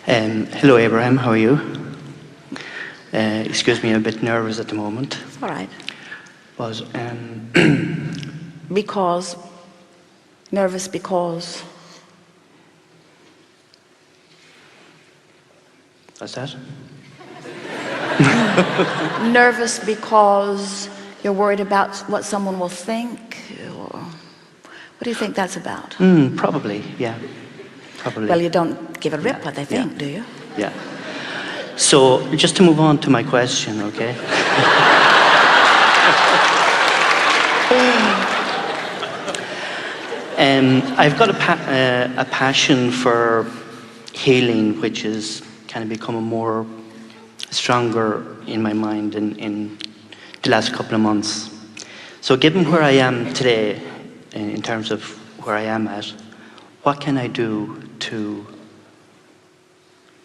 Hello, Abraham. How are you? Excuse me, I'm a bit nervous at the moment. It's all right. Was Because, nervous because, what's that? nervous because you're worried about what someone will think, or what do you think that's about? Probably, yeah. Probably. Well, you don't give a rip what they think, do you? Yeah. So, just to move on to my question, okay? I've got a passion for healing, which is kind of becoming more stronger in my mind in the last couple of months. So given where I am today, in terms of where I am at, what can I do to,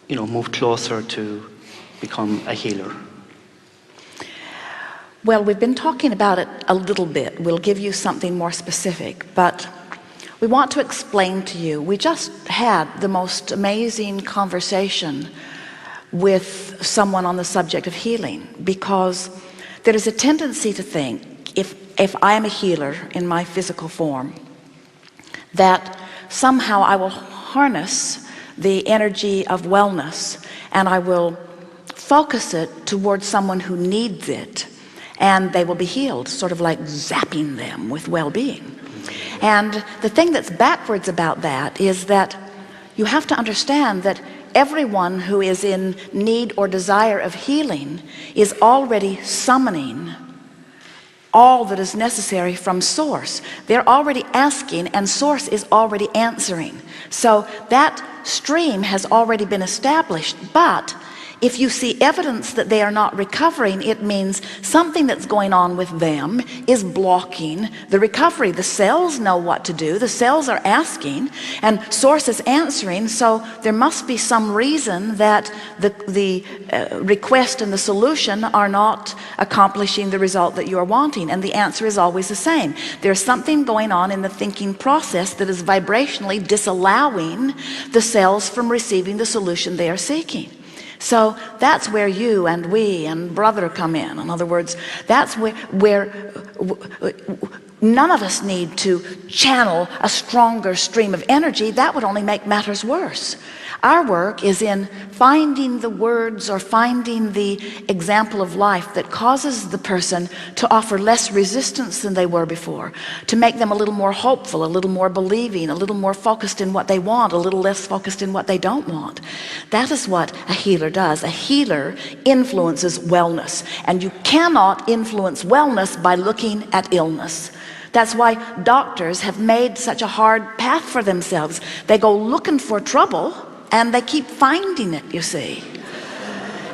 move closer to become a healer? Well, we've been talking about it a little bit. We'll give you something more specific, but we want to explain to you. We just had the most amazing conversation with someone on the subject of healing, because there is a tendency to think, if I am a healer in my physical form, that somehow I will harness the energy of wellness and I will focus it towards someone who needs it, and they will be healed, sort of like zapping them with well-being. And the thing that's backwards about that is that you have to understand that everyone who is in need or desire of healing is already summoning all that is necessary from source. They're already asking, and source is already answering. So that stream has already been established. But if you see evidence that they are not recovering, it means something that's going on with them is blocking the recovery. The cells know what to do. The cells are asking, and source is answering. So there must be some reason that the request and the solution are not accomplishing the result that you are wanting. And the answer is always the same. There's something going on in the thinking process that is vibrationally disallowing the cells from receiving the solution they are seeking. So that's where you and we and brother come in. In other words, that's where none of us need to channel a stronger stream of energy. That would only make matters worse. Our work is in finding the words or finding the example of life that causes the person to offer less resistance than they were before, to make them a little more hopeful, a little more believing, a little more focused in what they want, a little less focused in what they don't want. That is what a healer does. A healer influences wellness, and you cannot influence wellness by looking at illness. That's why doctors have made such a hard path for themselves. They go looking for trouble, and they keep finding it, you see.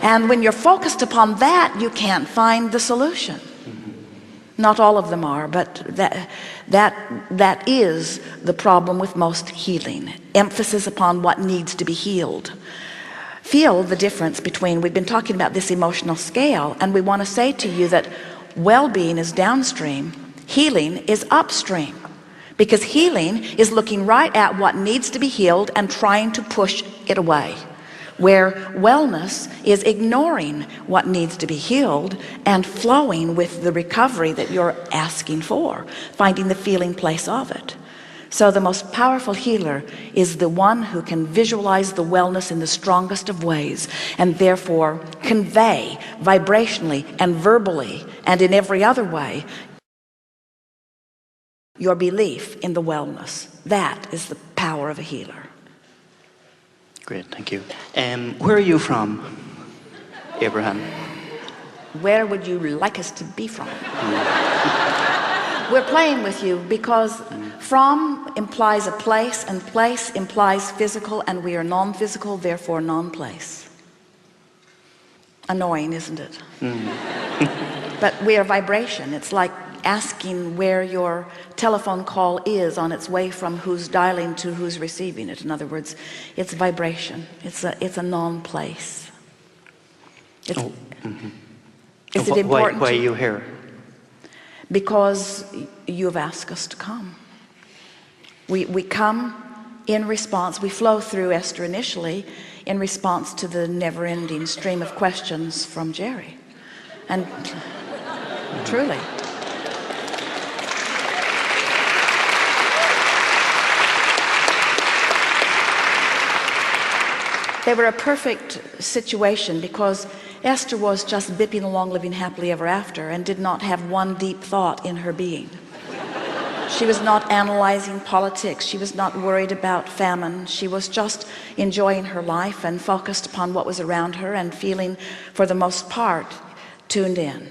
And when you're focused upon that, you can't find the solution. Not all of them are, but that is the problem with most healing. Emphasis upon what needs to be healed. Feel the difference between, we've been talking about this emotional scale, and we want to say to you that well-being is downstream, healing is upstream. Because healing is looking right at what needs to be healed and trying to push it away. Where wellness is ignoring what needs to be healed and flowing with the recovery that you're asking for, finding the feeling place of it. So the most powerful healer is the one who can visualize the wellness in the strongest of ways, and therefore convey vibrationally and verbally and in every other way your belief in the wellness. That is the power of a healer. Great, thank you. Where are you from, Abraham? Where would you like us to be from? We're playing with you because from implies a place, and place implies physical, and we are non-physical, therefore non-place. Annoying, isn't it? But we are vibration. It's like asking where your telephone call is on its way from who's dialing to who's receiving it. In other words, it's vibration. It's a non-place. Is it important? Why are you here? Because you've asked us to come. We come in response. We flow through Esther initially in response to the never-ending stream of questions from Jerry. And truly. They were a perfect situation because Esther was just bipping along, living happily ever after, and did not have one deep thought in her being. She was not analyzing politics. She was not worried about famine. She was just enjoying her life and focused upon what was around her and feeling, for the most part, tuned in.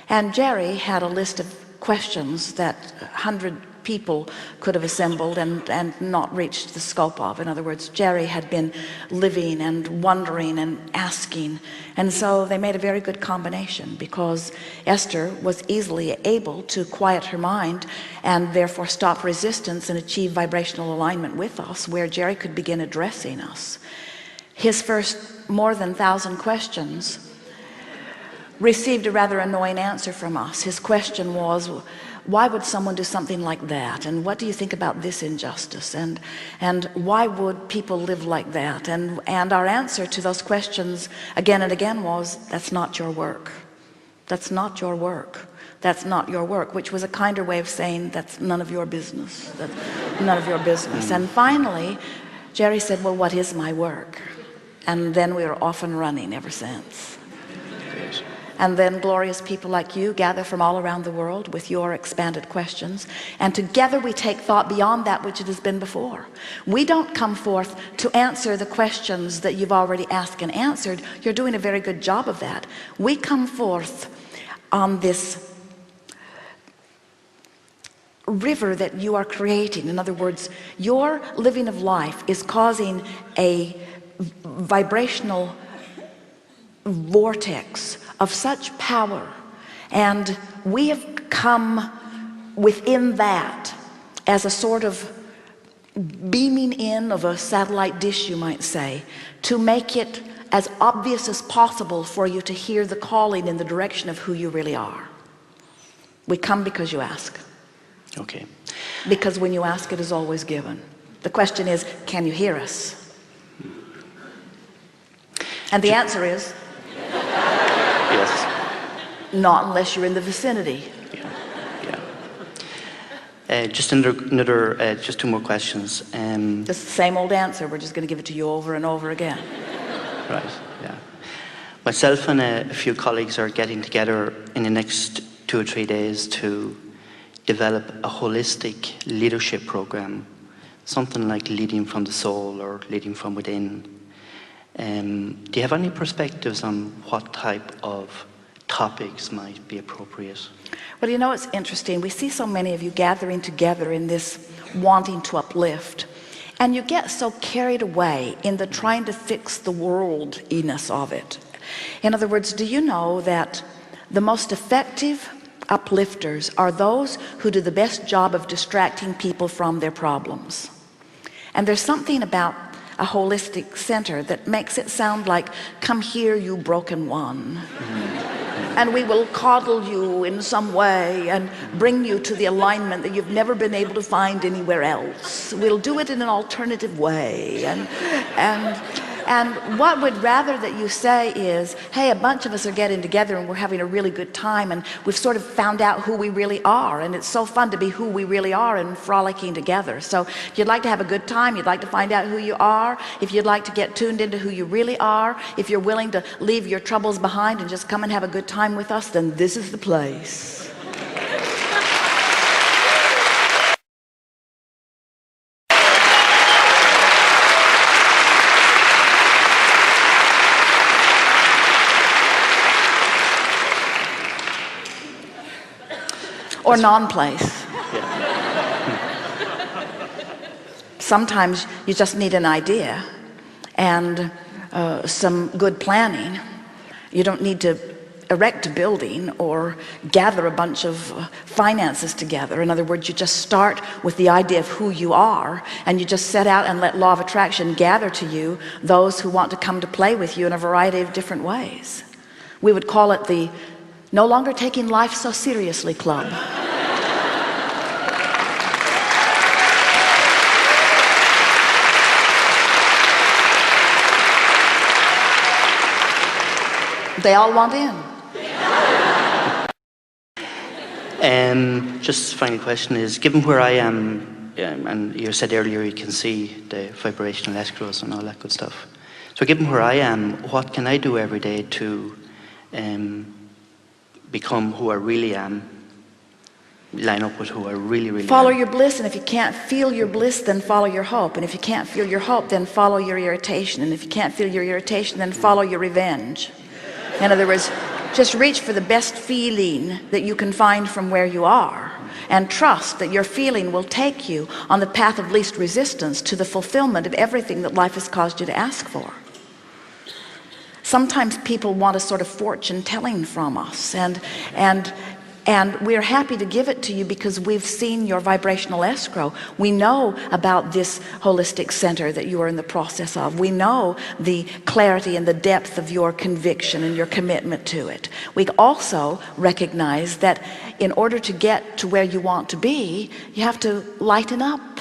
And Jerry had a list of questions that 100 people could have assembled and not reached the scope of. In other words, Jerry had been living and wondering and asking, and so they made a very good combination, because Esther was easily able to quiet her mind and therefore stop resistance and achieve vibrational alignment with us, where Jerry could begin addressing us. His first more than 1,000 questions received a rather annoying answer from us. His question was, why would someone do something like that? And what do you think about this injustice? And why would people live like that? And our answer to those questions again and again was, that's not your work. That's not your work. That's not your work, which was a kinder way of saying that's none of your business. That's none of your business. And finally, Jerry said, well, what is my work? And then we were off and running ever since. And then glorious people like you gather from all around the world with your expanded questions, and together we take thought beyond that which it has been before. We don't come forth to answer the questions that you've already asked and answered. You're doing a very good job of that. We come forth on this river that you are creating. In other words, your living of life is causing a vibrational vortex of such power, and we have come within that as a sort of beaming in of a satellite dish, you might say, to make it as obvious as possible for you to hear the calling in the direction of who you really are. We come because you ask. Okay. Because when you ask, it is always given. The question is, can you hear us? And the answer is yes. Not unless you're in the vicinity. Just another just two more questions. Just the same old answer. We're just going to give it to you over and over again. Right, yeah. Myself and a few colleagues are getting together in the next 2 or 3 days to develop a holistic leadership program, something like leading from the soul or leading from within. Do you have any perspectives on what type of topics might be appropriate? Well, you know, it's interesting. We see so many of you gathering together in this wanting to uplift, and you get so carried away in the trying to fix the worldliness of it. In other words, do you know that the most effective uplifters are those who do the best job of distracting people from their problems? And there's something about a holistic center that makes it sound like, come here, you broken one. And we will coddle you in some way and bring you to the alignment that you've never been able to find anywhere else. We'll do it in an alternative way. And what we'd rather that you say is, hey, a bunch of us are getting together and we're having a really good time, and we've sort of found out who we really are, and it's so fun to be who we really are and frolicking together. So if you'd like to have a good time, you'd like to find out who you are, if you'd like to get tuned into who you really are, if you're willing to leave your troubles behind and just come and have a good time with us, then this is the place. Or non-place. Sometimes you just need an idea and some good planning. You don't need to erect a building or gather a bunch of finances together. In other words, you just start with the idea of who you are, and you just set out and let law of attraction gather to you those who want to come to play with you in a variety of different ways. We would call it the No Longer Taking Life So Seriously Club. They all want in. Just final question is, given where I am, and you said earlier you can see the vibrational escrows and all that good stuff. So given where I am, what can I do every day to become who I really am, line up with who I really Follow am? your bliss, and if you can't feel your bliss, then follow your hope. And if you can't feel your hope, then follow your irritation. And if you can't feel your irritation, then follow your revenge. In other words, just reach for the best feeling that you can find from where you are, and trust that your feeling will take you on the path of least resistance to the fulfillment of everything that life has caused you to ask for. Sometimes people want a sort of fortune telling from us, and we're happy to give it to you because we've seen your vibrational escrow. We know about this holistic center that you are in the process of. We know the clarity and the depth of your conviction and your commitment to it. We also recognize that in order to get to where you want to be, you have to lighten up.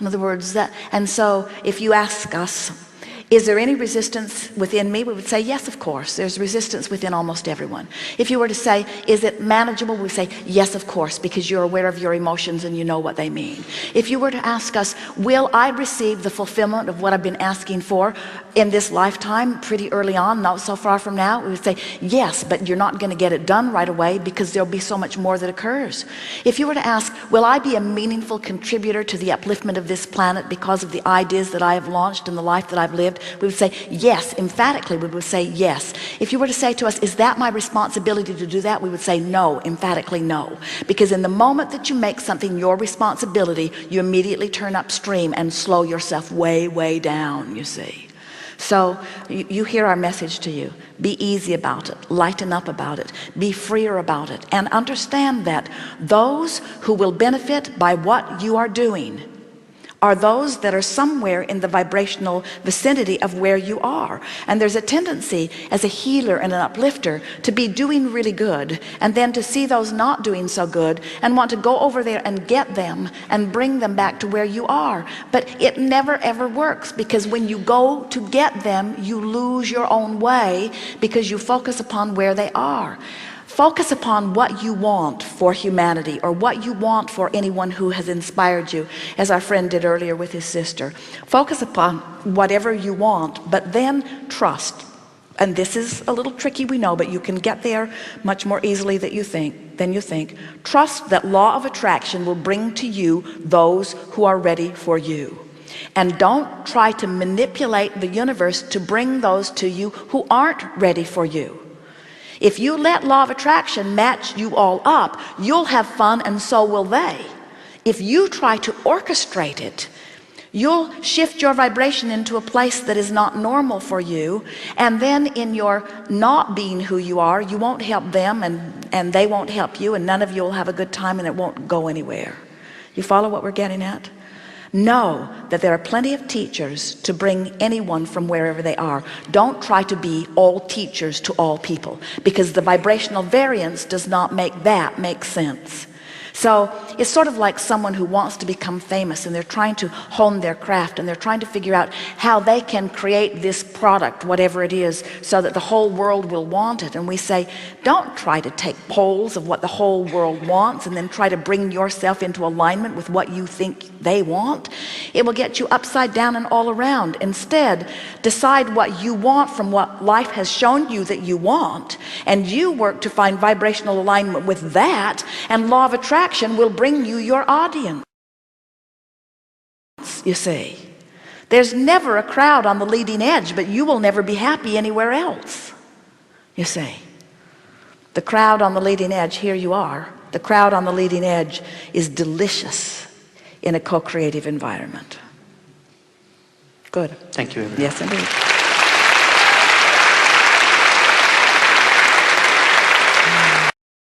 In other words, and so if you ask us, is there any resistance within me? We would say, yes, of course. There's resistance within almost everyone. If you were to say, is it manageable? We would say, yes, of course, because you're aware of your emotions and you know what they mean. If you were to ask us, will I receive the fulfillment of what I've been asking for in this lifetime, pretty early on, not so far from now? We would say, yes, but you're not going to get it done right away because there'll be so much more that occurs. If you were to ask, will I be a meaningful contributor to the upliftment of this planet because of the ideas that I have launched and the life that I've lived? We would say yes. Emphatically, we would say yes. If you were to say to us, is that my responsibility to do that? We would say no. Emphatically no. Because in the moment that you make something your responsibility, you immediately turn upstream and slow yourself way down, you see. So you hear our message to you. Be easy about it. Lighten up about it. Be freer about it. And understand that those who will benefit by what you are doing are those that are somewhere in the vibrational vicinity of where you are. And there's a tendency as a healer and an uplifter to be doing really good, and then to see those not doing so good and want to go over there and get them and bring them back to where you are. But it never ever works, because when you go to get them, you lose your own way because you focus upon where they are. Focus upon what you want for humanity, or what you want for anyone who has inspired you, as our friend did earlier with his sister. Focus upon whatever you want, but then trust. And this is a little tricky, we know, but you can get there much more easily than you think. Trust that law of attraction will bring to you those who are ready for you. And don't try to manipulate the universe to bring those to you who aren't ready for you. If you let law of attraction match you all up, you'll have fun, and so will they. If you try to orchestrate it, you'll shift your vibration into a place that is not normal for you, and then in your not being who you are, you won't help them, and they won't help you, and none of you will have a good time, and it won't go anywhere. You follow what we're getting at? Know that there are plenty of teachers to bring anyone from wherever they are. Don't try to be all teachers to all people, because the vibrational variance does not make that make sense. So it's sort of like someone who wants to become famous, and they're trying to hone their craft, and they're trying to figure out how they can create this product, whatever it is, so that the whole world will want it. And we say, don't try to take polls of what the whole world wants and then try to bring yourself into alignment with what you think they want. It will get you upside down and all around. Instead, decide what you want from what life has shown you that you want, and you work to find vibrational alignment with that, and law of attraction will bring you your audience. You see, there's never a crowd on the leading edge, but you will never be happy anywhere else. You see, the crowd on the leading edge, here you are. The crowd on the leading edge is delicious in a co-creative environment. Good. Thank you, everyone. Yes, indeed.